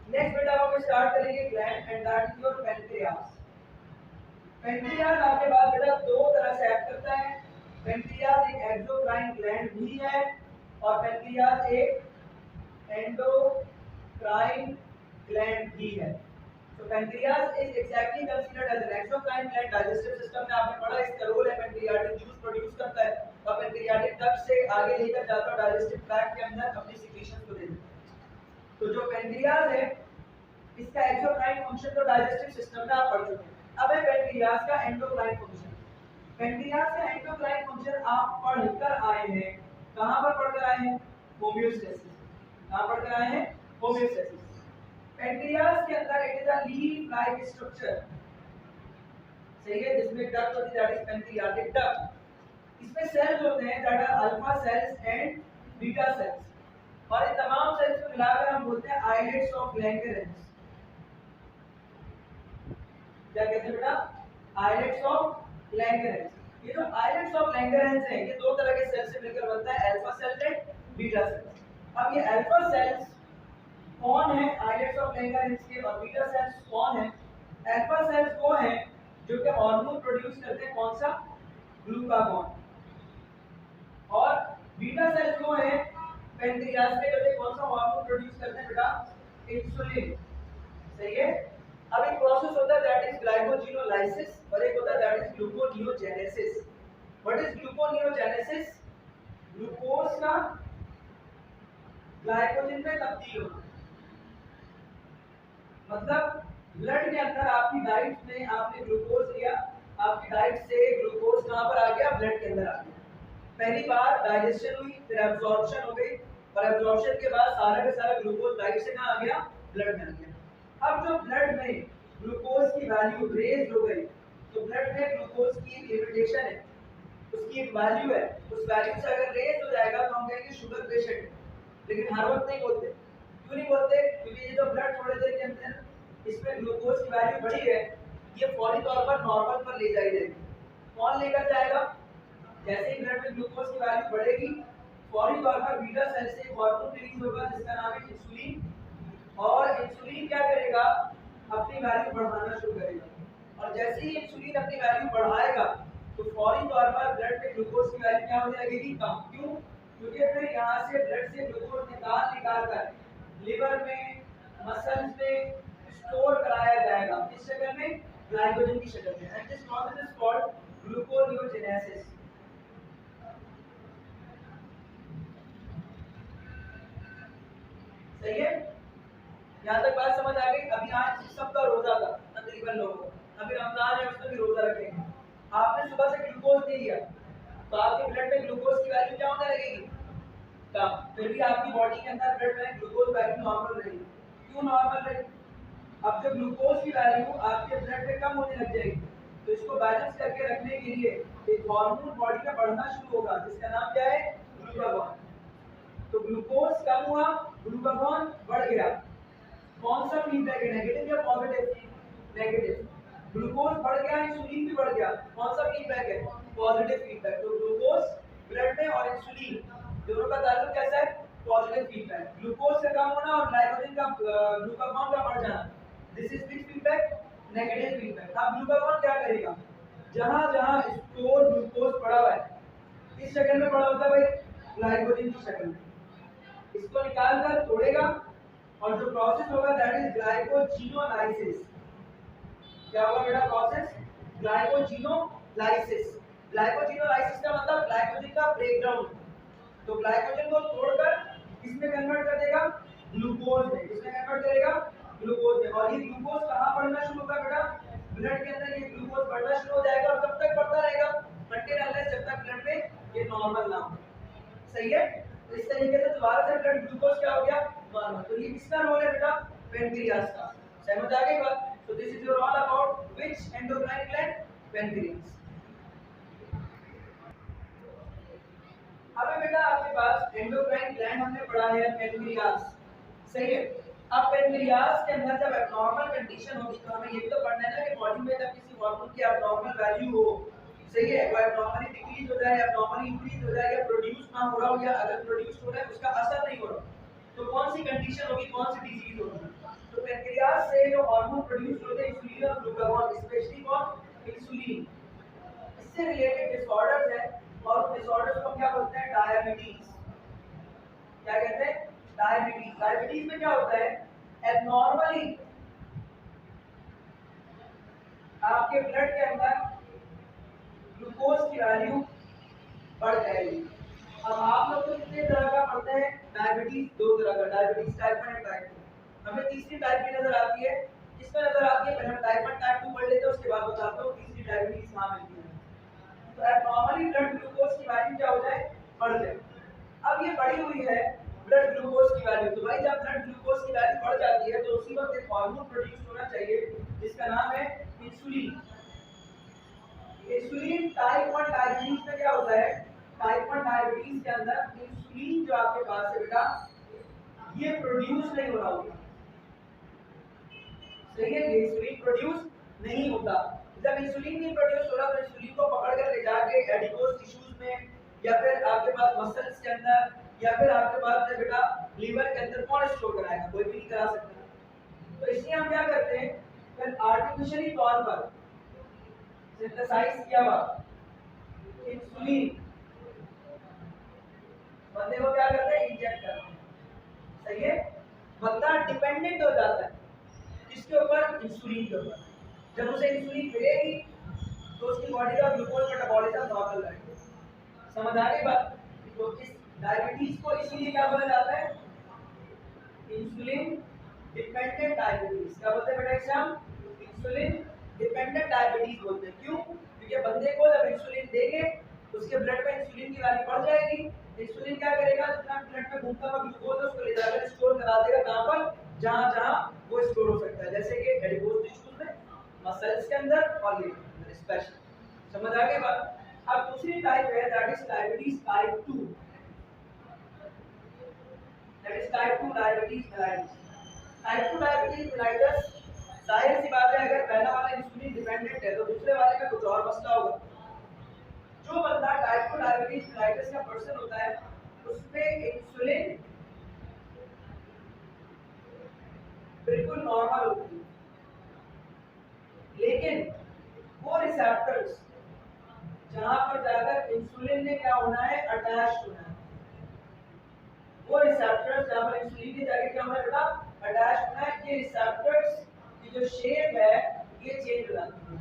Next बेटा हम start करेंगे gland and that is your pancreas. Pancreas आपके पास बेटा दो तरह से एक्ट करता है। पैंक्रियास एक एक्सोक्राइन ग्लैंड भी है और पैंक्रियास एक एंडोक्राइन ग्लैंड भी है। तो pancreas is exactly considered as an exocrine gland. Digestive system में आपने पढ़ा इसका रोल है, पैंक्रियाटिक जूस प्रोड्यूस करता है और पैंक्रियाटिक डक्ट से आगे लेकर जाता है डाइजेस्टिव ट्रैक्ट के अंदर अपनी सिक्रीशंस को देता है। तो जो पैंक्रियास है इसका एक्सोक्राइन फंक्शन तो डाइजेस्टिव सिस्टम में आप पढ़ चुके हैं। अब है पैंक्रियास का एंडोक्राइन फंक्शन। पैंक्रियास का एंडोक्राइन फंक्शन आप पढ़कर आए हैं, कहां पर पढ़कर आए हैं? होमियोस्टेसिस। कहां पढ़कर आए हैं? होमियोस्टेसिस। पैंक्रियास के अंदर it is a leaf like structure, सही है, जिसमें डक्ट होती है दैट इज पैंक्रियाटिक डक्ट। इसमें सेल्स होते हैं that are alpha cells and beta cells और इन तमाम सेल्स को मिलाकर हम बोलते हैं आइलेट्स ऑफ लैंगरेंस। क्या कहते हैं बेटा? Islets of Langerhans. ये जो आइलेट्स ऑफ लैंगरेंस है ये दो तरह के सेल से मिलकर बनता है, alpha cell and beta cell. अब ये अल्फा सेल्स कौन है आइलेट्स ऑफ लैंगरेंस के और बीटा सेल्स कौन है? अल्फा सेल्स वो हैं जो कि हार्मोन प्रोड्यूस करते हैं, कौन सा? ग्लूकागॉन। और बीटा सेल्स वो हैं पैंक्रियास के जो कौन सा हार्मोन प्रोड्यूस करते हैं बेटा? इंसुलिन। सही है। अब एक प्रोसेस होता है दैट इज ग्लाइकोजिनोलाइसिस और एक होता है that is gluconeogenesis. What is gluconeogenesis? Glucose का ग्लाइकोजन में तब्दील होना। मतलब ब्लड के अंदर आपकी डाइट में आपने ग्लूकोज लिया, आपकी डाइट से ग्लूकोज कहां पर आ गया? ब्लड के अंदर आ गया। पहली बार डाइजेशन हुई, फिर एब्जॉर्प्शन हो गई और एब्जॉर्प्शन के बाद सारा का सारा ग्लूकोज डाइट से कहां आ गया? ब्लड में आ गया। अब जो ब्लड में ग्लूकोज की वैल्यू रेज हो गई तो ब्लड में ग्लूकोज की लिमिटेशन है, उसकी एक वैल्यू है, उस वैल्यू से अगर रेज हो जाएगा तो हम कहेंगे शुगर पेशेंट है। लेकिन हर वक्त नहीं बोलते। क्यों नहीं बोलते? क्योंकि ये जो ब्लड थोड़ी देर के अंदर इसमें ग्लूकोज की वैल्यू बढ़ी है, ये फौरी तौर पर नॉर्मल पर ले जाई जाएगी। कौन लेकर जाएगा? जैसे ही ब्लड में ग्लूकोज की वैल्यू बढ़ेगी फौरी तौर पर बीटा सेल से एक हार्मोन रिलीज होगा जिसका नाम है इंसुलिन और इंसुलिन क्या करेगा? अपनी वैल्यू बढ़ाना शुरू करेगा और जैसे ही इंसुलिन अपनी वैल्यू बढ़ाएगा तो फौरी तौर पर ब्लड में ग्लूकोज की वैल्यू क्या होने लगेगी? कम। क्यों? क्योंकि फिर यहाँ से ब्लड से ग्लूकोज निकाल कर लिवर में, मसल्स में स्टोर कराया जाएगा। किस शक्ल में? ग्लाइकोजन की शक्ल में। And this process is called gluconeogenesis. सही है? यहाँ तक बात समझ आ गई? अभी आज सबका रोजा था तकरीबन लोगों को, अभी रमजान है उसमें भी रोजा रखेंगे। आपने सुबह से ग्लूकोज नहीं लिया तो आपके ब्लड में ग्लूकोज की वैल्यू क्या होने लगेगी? कम। फिर भी आपकी बॉडी के अंदर ब्लड में ग्लूकोज वैल्यू नॉर्मल रहेगी। क्यों नॉर्मल रहेगी? अब जब ग्लूकोज की वैल्यू आपके ब्लड में कम होने लग जाएगी तो इसको बैलेंस करके रखने के लिए एक हार्मोन बॉडी में बढ़ना शुरू होगा जिसका नाम क्या है? ग्लूकागॉन। तो ग्लूकोज कम हुआ, ग्लूकागॉन बढ़ गया। कौन सा फीडबैक है? नेगेटिव या पॉजिटिव? नेगेटिव। ग्लूकोज बढ़ गया, इंसुलिन भी बढ़ गया, कौन सा फीडबैक है? Positive feedback. तो ग्लूकोज ब्लड में और इंसुलिन दोनों का ताल्लुक कैसा है? Positive feedback. ग्लूकोज का कम होना और ग्लाइकोजन का ग्लूकागॉन का बढ़ जाना, this is which feedback? Negative feedback. अब ग्लूकागॉन क्या करेगा? जहां जहां स्टोर ग्लूकोज पड़ा हुआ है, किस शक्ल में पड़ा होता है भाई? ग्लाइकोजन की शक्ल में। इसको निकाल कर तोड़ेगा और जो प्रोसेस होगा दैट इज ग्लाइकोजिनोलाइसिस। क्या होगा बेटा प्रोसेस? ग्लाइकोजिनोलाइसिस। ग्लाइकोजिनोलाइसिस का मतलब ग्लाइकोजन का ब्रेकडाउन। तो ग्लाइकोजन को तोड़कर किसमें कन्वर्ट कर देगा? ग्लूकोज में। किसमें कन्वर्ट करेगा? ग्लूकोज में। और ये ग्लूकोज कहां बढ़ना शुरू होगा बेटा? ब्लड के अंदर ये ग्लूकोज बढ़ना शुरू हो जाएगा और कब तक बढ़ता रहेगा? अनटिल अनलेस जब तक ब्लड में ये नॉर्मल ना हो। सही है? तो इस तरीके से दोबारा से ब्लड ग्लूकोज क्या हो गया? नॉर्मल। तो ये किसका रोल है बेटा? पैंक्रियास का। समझ आ गई बात? So this is your all about which endocrine gland? Pancreas. अब है बेटा आपके पास एंडोक्राइन ग्लैंड हमने पढ़ा है पैंक्रियास। सही है। अब पैंक्रियास के अंदर जब एब्नॉर्मल कंडीशन होगी तो हमें ये भी तो पढ़ना है ना कि बॉडी में जब किसी हार्मोन की एब्नॉर्मल वैल्यू हो, सही है, वो एब्नॉर्मली डिक्रीज हो जाए, एब्नॉर्मली इंक्रीज हो जाए या प्रोड्यूस ना हो रहा हो या अगर प्रोड्यूस हो रहा है उसका असर नहीं हो रहा तो कौन सी कंडीशन होगी, कौन सी डिजीज होगी? तो से जो हार्मोन प्रोड्यूस होते हैं इंसुलिन और ग्लूकागॉन, स्पेशली कौन, इंसुलिन, इससे रिलेटेड डिसऑर्डर्स है और डिसऑर्डर्स को क्या बोलते हैं, डायबिटीज। क्या कहते हैं, डायबिटीज। डायबिटीज में क्या होता है, एबनॉर्मली आपके ब्लड के अंदर ग्लूकोज की वैल्यू बढ़ जाएगी। अब आप लोग तो कितने तरह का पढ़ते हैं, डायबिटीज दो तरह का, डायबिटीज टाइप 1 और टाइप 2। हमें तीसरी टाइप की नजर आती है, इसमें नजर आती है, पहले हम टाइप 1 टाइप 2 पढ़ लेते हैं, उसके बाद बताता हूँ तीसरी डायबिटीज कहाँ मिलती है। तो एबनॉर्मली ब्लड ग्लूकोज की वैल्यू क्या हो जाए, बढ़ जाए। अब ये बढ़ी हुई है ब्लड ग्लूकोज की वैल्यू, तो भाई जब ब्लड ग्लूकोज की वैल्यू बढ़ जाती है तो उसी वक्त एक हार्मोन प्रोड्यूस होना चाहिए जिसका नाम है इंसुलिन। इंसुलिन टाइप 1 डायबिटीज में क्या होता है, टाइप 1 डायबिटीज के अंदर इंसुलिन जो आपके पास है बेटा, ये प्रोड्यूस नहीं हो रहा होता, सही है, ये इंसुलिन प्रोड्यूस नहीं होता। जब इंसुलिन नहीं प्रोड्यूस हो रहा तो इंसुलिन को पकड़ कर ले जाके एडिपोज टिश्यूज में या फिर आपके पास मसल्स के अंदर या फिर आपके पास है बेटा लीवर के अंदर कौन स्टोर कराएगा, कोई भी नहीं करा सकता। तो इसलिए हम क्या करते हैं, फिर आर्टिफिशियली तौर पर सिंथेसाइज किया हुआ इंसुलिन बंदे को क्या करते हैं, इंजेक्ट करते हैं, सही है। बंदा डिपेंडेंट हो जाता है किसके ऊपर, इंसुलिन के ऊपर। जब उसे इंसुलिन मिलेगी तो उसकी बॉडी का ग्लूकोज मेटाबॉलिज्म नॉर्मल रहेगा, समझ आ गई बात। तो इस डायबिटीज को इसीलिए क्या बोला जाता है, इंसुलिन डिपेंडेंट डायबिटीज। क्या बोलते हैं बेटा इसे हम, इंसुलिन डिपेंडेंट डायबिटीज बोलते हैं। क्यों, क्योंकि बंदे को जब इंसुलिन देंगे तो उसके ब्लड में इंसुलिन की वैल्यू बढ़ जाएगी। इंसुलिन क्या करेगा, जितना ब्लड में घूमता हुआ ग्लूकोज है उसको ले जाकर स्टोर करा देगा, कहां पर, जहां जहां वो स्टोर हो सकता है, जैसे कि एडिपोज टिश्यूज में, मसल्स के अंदर और लीवर के अंदर स्पेशल। समझ आ गई बात। अब दूसरी टाइप है that is diabetes type 2, that is type 2 diabetes mellitus. Type 2 diabetes mellitus, जाहिर सी बात है अगर पहला वाला इंसुलिन डिपेंडेंट है तो दूसरे वाले का कुछ और मसला होगा। जो बंदा टाइप 2 डायबिटीज मेलाइटस का पर्सन होता है उसमें इंसुलिन बिल्कुल नॉर्मल होती है, लेकिन वो रिसेप्टर्स जहां पर जाकर इंसुलिन ने क्या होना है, अटैच होना है, वो रिसेप्टर्स जहां पर इंसुलिन ने जाकर क्या होना है बेटा, अटैच होना है। ये रिसेप्टर्स की जो शेप है ये चेंज हो जाती है,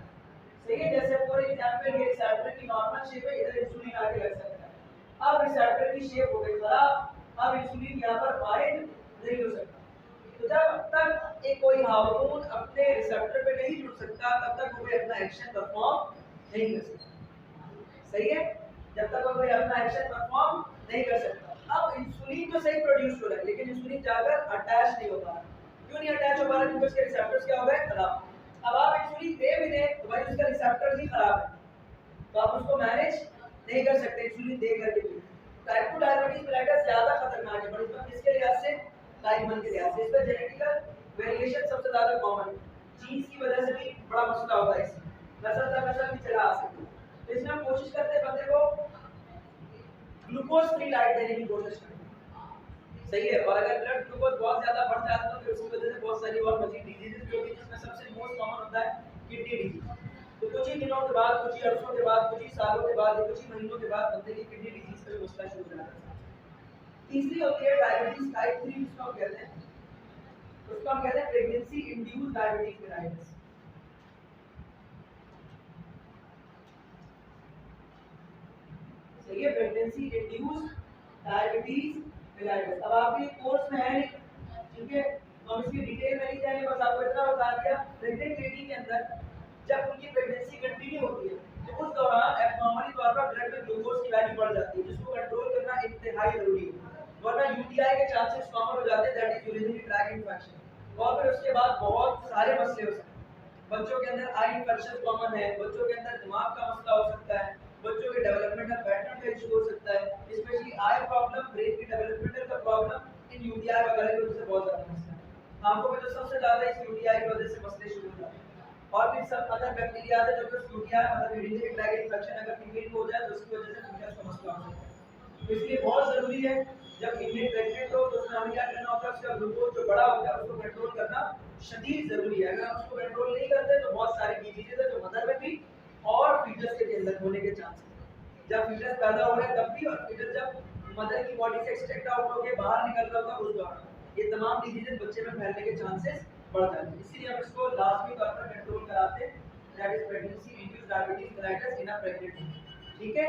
सही है। जैसे फॉर एग्जांपल ये रिसेप्टर की नॉर्मल शेप है, इधर इंसुलिन आके लग सकता है। अब रिसेप्टर की शेप हो गई खराब, अब इंसुलिन यहाँ पर बाइंड नहीं हो सकता। तो जब तक एक कोई हार्मोन अपने रिसेप्टर पे नहीं जुड़ सकता तब तक वो अपना एक्शन परफॉर्म नहीं कर सकता, सही है। जब तक वो अपना एक्शन परफॉर्म नहीं कर सकता। अब इंसुलिन तो सही प्रोड्यूस हो रहा है लेकिन इंसुलिन जाकर अटैच नहीं हो पा रहा। क्यों नहीं अटैच हो पा रहा, क्योंकि उसके रिसेप्टर्स क्या हो गए, खराब। अब आप इंसुलिन दे भी दें तो भाई उसका रिसेप्टर्स ही खराब है, तो आप उसको मैनेज नहीं कर सकते इंसुलिन दे करके भी। टाइप 2 डायबिटीज मेलाइटस ज्यादा खतरनाक है, पर इसमें किसके लिहाज से, टाइप 1 के लिहाज से। इसमें जेनेटिकल वेरिएशन सबसे ज्यादा कॉमन है, जीन्स की वजह से भी बड़ा मसला होता है, इसमें नस्ल दर नस्ल भी चला आ सकता है। तो इसमें हम कोशिश करते हैं बंदे को ग्लूकोज फ्री डाइट देने की कोशिश करें, सही है। और अगर ब्लड ग्लूकोज बहुत ज्यादा बढ़ जाता है तो फिर उसकी वजह से बहुत सारी और मजीद डिजीजेस भी होती है, जिसमें सबसे मोस्ट कॉमन होता है किडनी डिजीज। तो कुछ ही दिनों के बाद, कुछ ही अरसों के बाद, कुछ ही सालों के बाद या कुछ ही महीनों के बाद बंदे की किडनी डिजीज का भी मसला शुरू हो जाता है। तीसरी होती है डायबिटीज टाइप 3, जिसको हम कहते हैं, उसको हम कहते हैं प्रेगनेंसी इंड्यूस्ड डायबिटीज मेलाइटस। सही है, प्रेगनेंसी इंड्यूस्ड डायबिटीज मेलाइटस। अब आपके कोर्स में है ठीक है, हम इसकी डिटेल में नहीं जाएंगे, बस आपको इतना बता दिया प्रेग्नेंट लेडी के अंदर जब उनकी प्रेगनेंसी कंटिन्यू होती है तो उस दौरान एब्नॉर्मली तौर पर ब्लड में ग्लूकोज की वैल्यू बढ़ जाती है, जिसको कंट्रोल करना इंतहाई जरूरी है, वरना यूटीआई के चांसेस कॉमन हो जाते हैं, that is urinary tract infection. और फिर उसके बाद बहुत सारे मसले हो सकते हैं। बच्चों के अंदर आई इन्फेक्शन कॉमन है, बच्चों के अंदर दिमाग का मसला हो सकता है, बच्चों के डेवलपमेंटल पैटर्न का इशू हो सकता है, स्पेशली आई प्रॉब्लम, ब्रेन की डेवलपमेंटल का प्रॉब्लम इन यूटीआई वगैरह की वजह से बहुत ज्यादा मसला है। आंखों में तो सबसे ज्यादा इस यूटीआई की वजह से मसले शुरू हो जाते हैं। और भी सब अदर बैक्टीरिया है जो कि यूटीआई मतलब यूरिनरी ट्रैक्ट इन्फेक्शन अगर फीमेल को हो जाए तो उसकी वजह से फीमेल का मसला हो सकता है। तो इसलिए बहुत जरूरी है जब फीमेल प्रेग्नेंट हो तो उसमें हमें क्या करना होता है, उसका ग्लूकोज जो बड़ा होता है उसको कंट्रोल करना शदीद जरूरी है। अगर हम उसको कंट्रोल नहीं करते तो बहुत सारी डिजीजेज है जो मदर में भी और फीटस के अंदर होने के चांसेस, जब फीटस पैदा हो रहा है तब भी, और फीटस जब मदर की बॉडी से एक्सट्रैक्ट आउट होकर बाहर निकल रहा होता है उस दौरान, ये तमाम डिजीजेज बच्चे में फैलने के चांसेस बढ़ जाते हैं। इसीलिए हम इसको लाजमी तौर पर कंट्रोल कराते हैं, that is pregnancy induced diabetes mellitus in a pregnant. ठीक है।